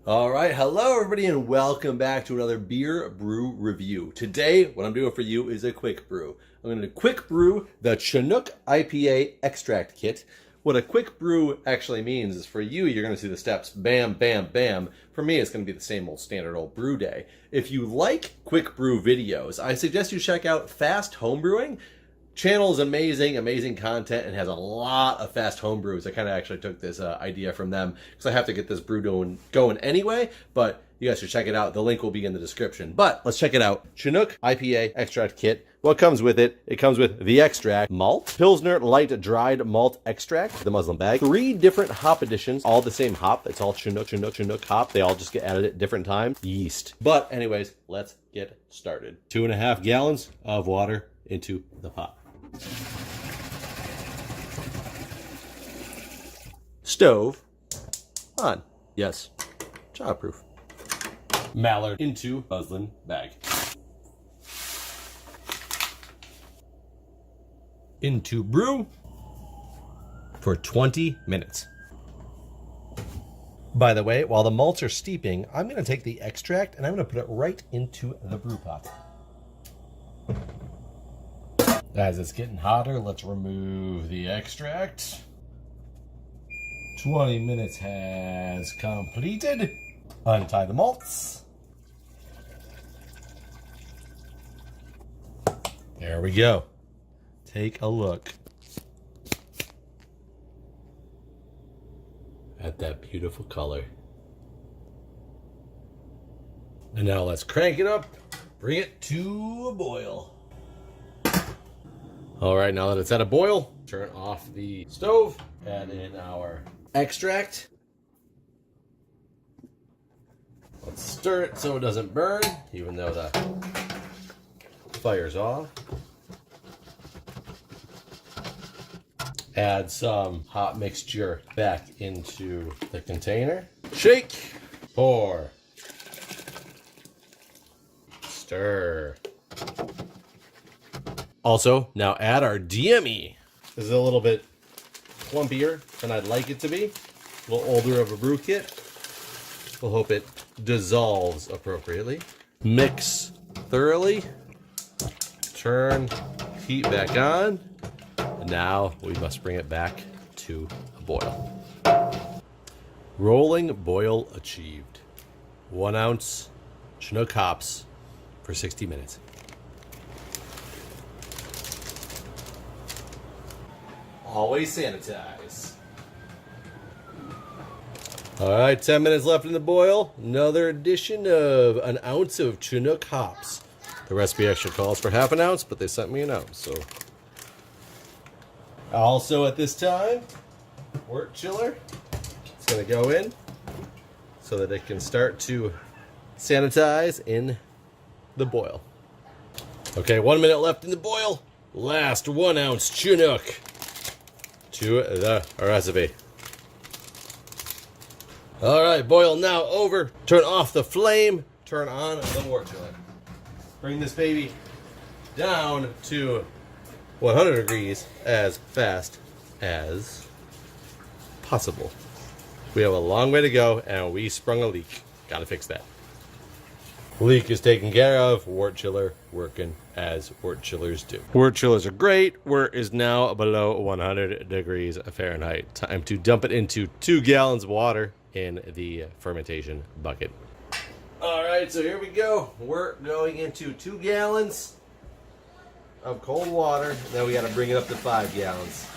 All right, hello everybody and welcome back to another beer brew review. Today, what I'm doing for you is a quick brew. I'm going to quick brew the Chinook IPA Extract Kit. What a quick brew actually means is for you, you're going to see the steps bam, bam, bam. For me, it's going to be the same old standard old brew day. If you like quick brew videos, I suggest you check out Fast Homebrewing. Channel is amazing content, and has a lot of fast home brews. I kind of actually took this idea from them because I have to get this brew going anyway, but you guys should check it out. The link will be in the description. But let's check it out. Chinook IPA Extract Kit. What comes with it? It comes with the extract, malt, Pilsner Light Dried Malt Extract, the Muslim bag, 3 different hop additions, all the same hop. It's all Chinook hop. They all just get added at different times. Yeast. But anyways, let's get started. 2.5 gallons of water into the pot. Stove on. Yes, childproof. Mallard into muslin bag. Into brew for 20 minutes. By the way, while the malts are steeping, I'm going to take the extract and I'm going to put it right into the brew pot. As it's getting hotter, let's remove the extract. 20 minutes has completed. Untie the malts. There we go. Take a look at that beautiful color. And now let's crank it up, bring it to a boil. All right, now that it's at a boil, turn off the stove, add in our extract. Let's stir it so it doesn't burn, even though the fire's off. Add some hot mixture back into the container. Shake, pour, stir. Also, now add our DME. This is a little bit clumpier than I'd like it to be. A little older of a brew kit. We'll hope it dissolves appropriately. Mix thoroughly. Turn heat back on. And now we must bring it back to a boil. Rolling boil achieved. 1 ounce Chinook hops for 60 minutes. Always sanitize. All right, 10 minutes left in the boil. Another addition of 1 ounce of Chinook hops. The recipe actually calls for half an ounce, but they sent me 1 ounce. So, also at this time, wort chiller. It's going to go in so that it can start to sanitize in the boil. Okay, 1 minute left in the boil. Last 1 ounce Chinook to the recipe. All right, boil now over. Turn off the flame. Turn on the wort chiller. Bring this baby down to 100 degrees as fast as possible. We have a long way to go, and we sprung a leak. Got to fix that. Leak is taken care of. Wort chiller working as wort chillers do. Wort chillers are great. Wort is now below 100 degrees Fahrenheit. Time to dump it into 2 gallons of water in the fermentation bucket. All right, so here we go. Wort going into 2 gallons of cold water. Now we got to bring it up to 5 gallons.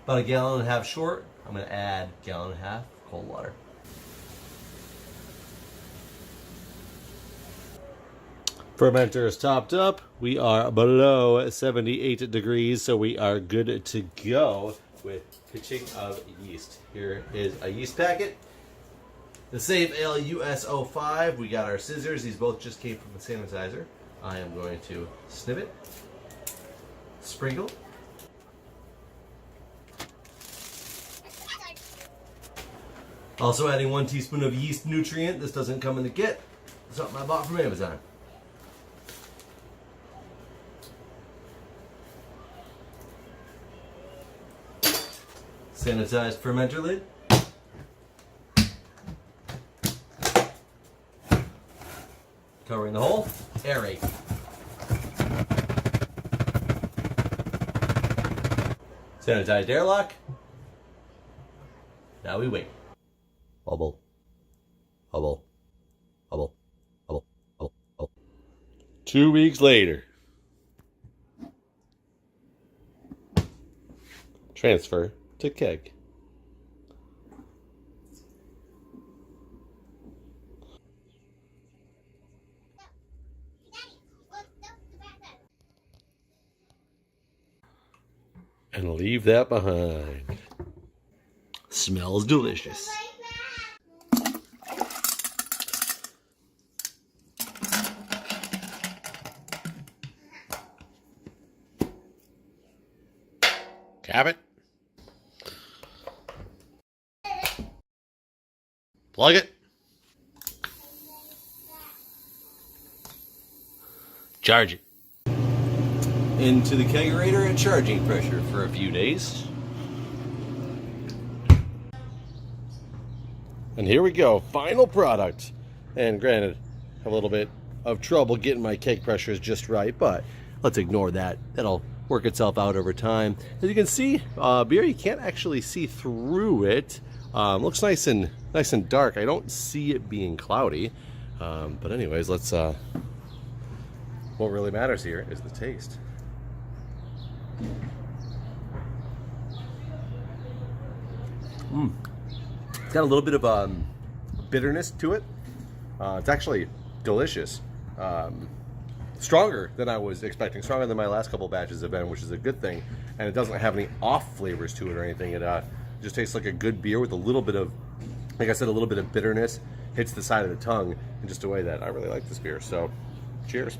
About 1.5 gallons short. I'm going to add 1.5 gallons cold water. Fermenter is topped up. We are below 78 degrees, so we are good to go with pitching of yeast. Here is a yeast packet. The Save Ale US-05. We got our scissors. These both just came from the sanitizer. I am going to snip it, sprinkle. Also adding 1 teaspoon of yeast nutrient. This doesn't come in the kit. Something I bought from Amazon. Sanitized fermenter lid. Covering the hole. Aerate. Sanitized airlock. Now we wait. Bubble. Bubble. Bubble. Bubble. Bubble. Bubble. 2 weeks later. Transfer to keg. And leave that behind. Smells delicious. Cap it. Plug it. Charge it. Into the kegerator at charging pressure for a few days. And here we go, final product. And granted, a little bit of trouble getting my keg pressures just right, but let's ignore that. That'll work itself out over time. As you can see, beer, you can't actually see through it. Looks nice and dark. I don't see it being cloudy. But anyways, let's. What really matters here is the taste. It's got a little bit of bitterness to it. It's actually delicious. Stronger than I was expecting. Stronger than my last couple batches have been, which is a good thing. And it doesn't have any off flavors to it or anything. It just tastes like a good beer with a little bit of, like I said, a little bit of bitterness. Hits the side of the tongue in just a way that I really like this beer. So, cheers.